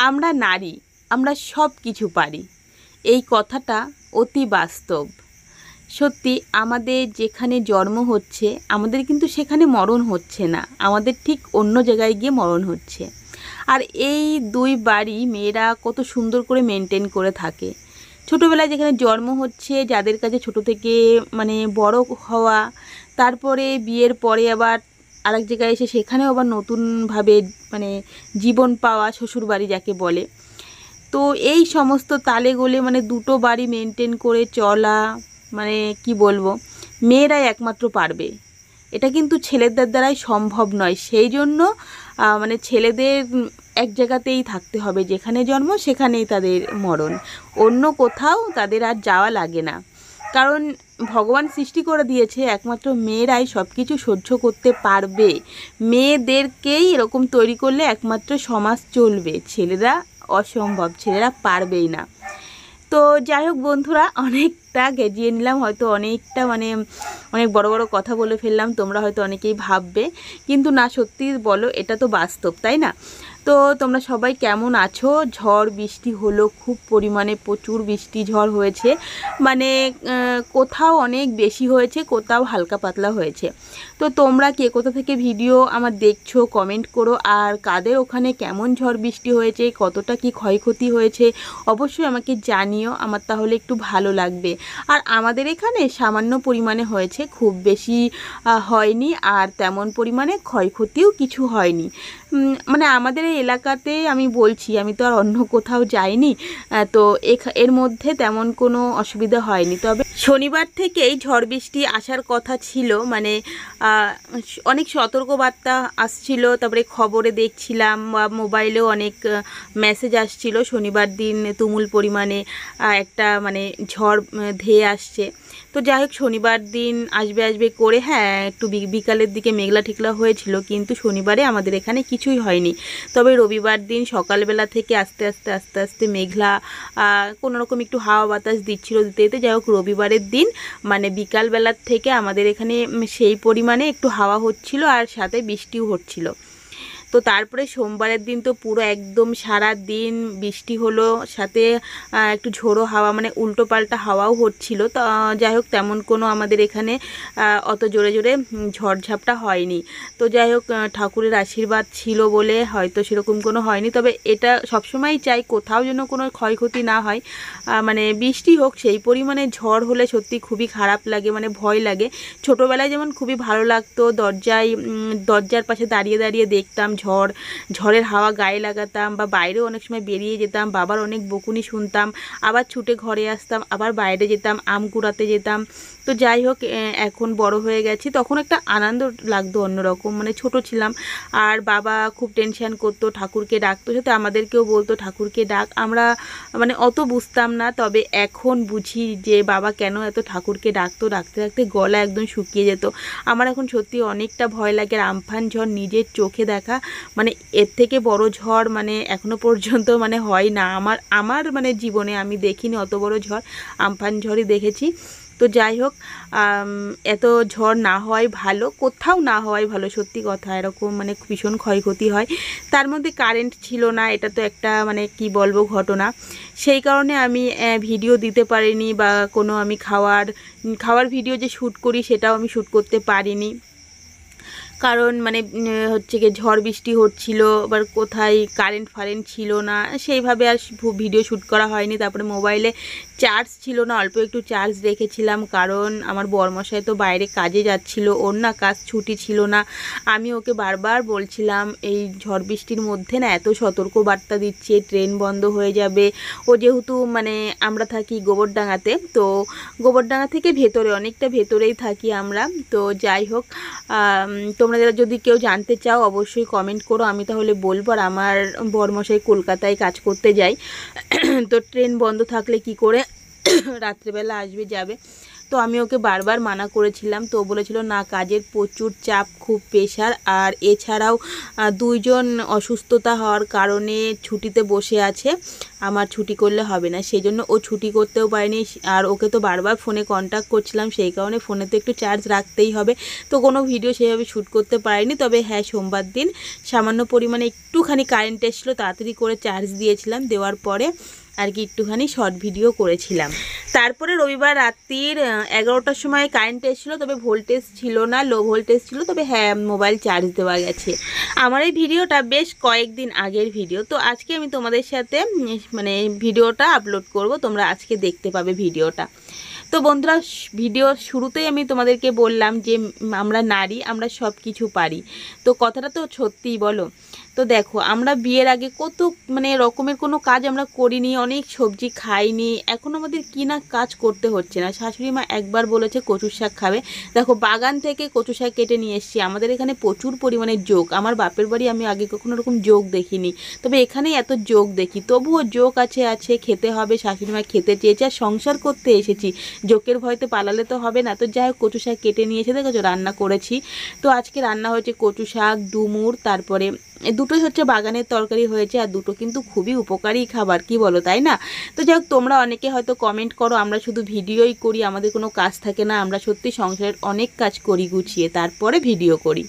আমরা নারী, আমরা সব কিছু পারি, এই কথাটা অতি বাস্তব। সত্যি আমাদের যেখানে জন্ম হচ্ছে আমাদের কিন্তু সেখানে মরণ হচ্ছে না, আমাদের ঠিক অন্য জায়গায় গিয়ে মরণ হচ্ছে। আর এই দুই বাড়ি মেয়েরা কত সুন্দর করে মেনটেন করে থাকে। ছোটোবেলায় যেখানে জন্ম হচ্ছে, যাদের কাছে ছোট থেকে মানে বড় হওয়া, তারপরে বিয়ের পরে আবার আরেক জায়গায় এসে সেখানেও আবার নতুনভাবে মানে জীবন পাওয়া, শ্বশুরবাড়ি যাকে বলে। তো এই সমস্ত তালে গোলে মানে দুটো বাড়ি মেনটেন করে চলা, মানে কি বলবো, মেয়েরাই একমাত্র পারবে। এটা কিন্তু ছেলেদের দ্বারাই সম্ভব নয়। সেই জন্য মানে ছেলেদের এক জায়গাতেই থাকতে হবে, যেখানে জন্ম সেখানেই তাদের মরণ, অন্য কোথাও তাদের আর যাওয়া লাগে না। কারণ ভগবান সৃষ্টি করে দিয়েছে একমাত্র মেয়েরাই সব কিছু সহ্য করতে পারবে। মেয়েদেরকেই এরকম তৈরি করলে একমাত্র সমাজ চলবে, ছেলেরা অসম্ভব, ছেলেরা পারবেই না। তো যাই হোক বন্ধুরা, অনেকটা গেজিয়ে নিলাম, হয়তো অনেকটা মানে অনেক বড় বড় কথা বলে ফেললাম, তোমরা হয়তো অনেকেই ভাববে, কিন্তু না, সত্যি বলো, এটা তো বাস্তব, তাই না? তো তোমরা সবাই কেমন আছো? ঝড় বৃষ্টি হলো খুব পরিমাণে, প্রচুর বৃষ্টি ঝড় হয়েছে, মানে কোথাও অনেক বেশি হয়েছে, কোথাও হালকা পাতলা হয়েছে। তো তোমরা কে কোথা থেকে ভিডিও আমার দেখছো কমেন্ট করো, আর কাদের ওখানে কেমন ঝড় বৃষ্টি হয়েছে, কতটা কি ক্ষয়ক্ষতি হয়েছে অবশ্যই আমাকে জানিও, আমার তাহলে একটু ভালো লাগবে। আর আমাদের এখানে সামান্য পরিমাণে হয়েছে, খুব বেশি হয়নি, আর তেমন পরিমাণে ক্ষয়ক্ষতিও কিছু হয়নি। মানে আমাদের এই এলাকাতে আমি বলছি, আমি তো আর অন্য কোথাও যাইনি, তো এর মধ্যে তেমন কোনো অসুবিধা হয়নি। তবে শনিবার থেকেই ঝড় বৃষ্টি আসার কথা ছিল, মানে অনেক সতর্কবার্তা আসছিল, তারপরে খবরে দেখছিলাম বা মোবাইলেও অনেক মেসেজ আসছিল শনিবার দিন তুমুল পরিমাণে একটা মানে ঝড় ধেয়ে আসছে। তো যাই হোক, শনিবার দিন আসবে আসবে করে, হ্যাঁ একটু বিকালের দিকে মেঘলা ঠেকলা হয়েছিল, কিন্তু শনিবারে আমাদের এখানে কিছুই হয়নি। তবে রবিবার দিন সকালবেলা থেকে আস্তে আস্তে আস্তে আস্তে মেঘলা কোনোরকম একটু হাওয়া বাতাস দিচ্ছিল, দিতে দিতে যাই হোক রবিবারের দিন মানে বিকালবেলার থেকে আমাদের এখানে সেই পরিমাণে একটু হাওয়া হচ্ছিল, আর সাথে বৃষ্টিও হচ্ছিল। তো তারপরে সোমবারের দিন তো পুরো একদম সারা দিন বৃষ্টি হলো, সাথে একটু ঝোড়ো হাওয়া, মানে উল্টো পাল্টা হাওয়াও হচ্ছিল। তো যাই হোক, তেমন কোনো আমাদের এখানে অত জোরে জোরে ঝড়ঝাপটা হয়নি। তো যাই হোক, ঠাকুরের আশীর্বাদ ছিল বলে হয়তো সেরকম কোনো হয়নি। তবে এটা সবসময় চাই কোথাও যেন কোনো ক্ষয়ক্ষতি না হয়, মানে বৃষ্টি হোক, সেই পরিমাণে ঝড় হলে সত্যি খুবই খারাপ লাগে, মানে ভয় লাগে। ছোটোবেলায় যেমন খুবই ভালো লাগতো, দরজার পাশে দাঁড়িয়ে দাঁড়িয়ে দেখতাম ঝড়ের হাওয়া গায়ে লাগাতাম, বা বাইরেও অনেক সময় বেরিয়ে যেতাম, বাবার অনেক বকুনি শুনতাম, আবার ছুটে ঘরে আসতাম, আবার বাইরে যেতাম, আম কুড়াতে যেতাম। তো যাই হোক, এখন বড় হয়ে গেছি, তখন একটা আনন্দ লাগতো অন্যরকম, মানে ছোট ছিলাম। আর বাবা খুব টেনশন করতো, ঠাকুরকে ডাকতো, সাথে আমাদেরকেও বলতো ঠাকুরকে ডাক, আমরা মানে অত বুঝতাম না। তবে এখন বুঝি যে বাবা কেন এত ঠাকুরকে ডাকতো, ডাকতে ডাকতে গলা একদম শুকিয়ে যেত। আমার এখন সত্যি অনেকটা ভয় লাগে। আর আমফান ঝড় নিজের চোখে দেখা, মানে এর থেকে বড় ঝড় মানে এখনো পর্যন্ত মানে হয় না আমার মানে জীবনে আমি দেখিনি অত বড় ঝড়, আমফান ঝড়ই দেখেছি। তো যাই হোক, এত ঝড় না হওয়াই ভালো, কোথাও না হওয়াই ভালো, সত্যি কথা। এরকম মানে ভীষণ ক্ষয়ক্ষতি হয়। তার মধ্যে কারেন্ট ছিল না, এটা তো একটা মানে কি বলবো ঘটনা। সেই কারণে আমি ভিডিও দিতে পারিনি, বা কোনো আমি খাওয়ার ভিডিও যে শ্যুট করি সেটাও আমি শ্যুট করতে পারিনি। কারণ মানে হচ্ছে গিয়ে ঝড় বৃষ্টি হচ্ছিল, আবার কোথায় কারেন্ট ছিল না, সেইভাবে আর ভিডিও শ্যুট করা হয়নি। তারপরে মোবাইলে চার্জ ছিল না, অল্প একটু চার্জ রেখেছিলাম, কারণ আমার বরমশাই তো বাইরে কাজে যাচ্ছিল, ওর না কাজ ছুটি ছিল না। আমি ওকে বারবার বলছিলাম এই ঝড় বৃষ্টির মধ্যে না এত সতর্ক বার্তা দিচ্ছে, ট্রেন বন্ধ হয়ে যাবে। ও যেহেতু মানে আমরা থাকি গোবরডাঙ্গাতে, তো গোবরডাঙ্গা থেকে ভেতরে, অনেকটা ভেতরেই থাকি আমরা। তো যাই হোক, তোমরা যদি কেউ জানতে চাও অবশ্যই কমেন্ট করো, আমি তাহলে বলবো। আর আমার বরমশাই কলকাতায় কাজ করতে যায়, তো ট্রেন বন্ধ থাকলে কি করে রাত্রেবেলা আসবে যাবে। তো আমি ওকে বারবার মানা করেছিলাম, তো বলেছিল না কাজের প্রচুর চাপ, খুব প্রেশার, আর এছাড়াও দুইজন অসুস্থতা হওয়ার কারণে ছুটিতে বসে আছে, আমার ছুটি করলে হবে না, সেই জন্য ও ছুটি করতেও পারেনি। আর ওকে তো বারবার ফোনে কন্ট্যাক্ট করছিলাম, সেই কারণে ফোনে তো একটু চার্জ রাখতেই হবে, তো কোনো ভিডিও সেভাবে শ্যুট করতে পারিনি। তবে হ্যাঁ, সোমবার দিন সামান্য পরিমাণে একটুখানি কারেন্ট এসেছিলো, তাড়াতাড়ি করে চার্জ দিয়েছিলাম, দেওয়ার পরে আর কি একটুখানি শর্ট ভিডিও করেছিলাম। তারপরে রবিবার রাত্রির 11টার সময় কারেন্ট এসেছিলো, তবে ভোল্টেজ ছিল না, লো ভোল্টেজ ছিল, তবে হ্যাঁ মোবাইল চার্জ দেওয়া গেছে। আমার এই ভিডিওটা বেশ কয়েকদিন আগের ভিডিও, তো আজকে আমি তোমাদের সাথে মানে ভিডিওটা আপলোড করব, তোমরা আজকে দেখতে পাবে ভিডিওটা। তো বন্ধুরা, ভিডিওর শুরুতেই আমি তোমাদেরকে বললাম যে আমরা নারী, আমরা সব কিছু পারি, তো কথাটা তো সত্যিই বলো। তো দেখো, আমরা বিয়ের আগে কত মানে রকমের কোনো কাজ আমরা করিনি, অনেক সবজি খাইনি, এখন আমাদের কি না কাজ করতে হচ্ছে না। শাশুড়ি মা একবার বলেছে কচুর শাক খাবে, দেখো বাগান থেকে কচু শাক কেটে নিয়ে এসেছি, আমাদের এখানে প্রচুর পরিমাণে যোগ, আমার বাপের বাড়ি আমি আগে কখনো এরকম যোগ দেখিনি, তবে এখানেই এত যোগ দেখি, তবুও যোগ আছে খেতে হবে, শাশুড়ি মা খেতে চেয়েছে, আর সংসার করতে এসেছি, যোগের ভয়তে পালালে তো হবে না। তো যাই হোক, কচু শাক কেটে নিয়ে এসে দেখেছো রান্না করেছি। তো আজকে রান্না হয়েছে কচু শাক, ডুমুর, তারপরে দুটোই হচ্ছে বাগানের তরকারি হয়েছে, আর দুটো কিন্তু খুবই উপকারী খাবার, কি বলো তাই না? তো যাই হোক, তোমরা অনেকে হয়তো কমেন্ট করো আমরা শুধু ভিডিওই করি, আমাদের কোনো কাজ থাকে না, আমরা সত্যি সংসারের অনেক কাজ করি গুছিয়ে, তারপরে ভিডিও করি।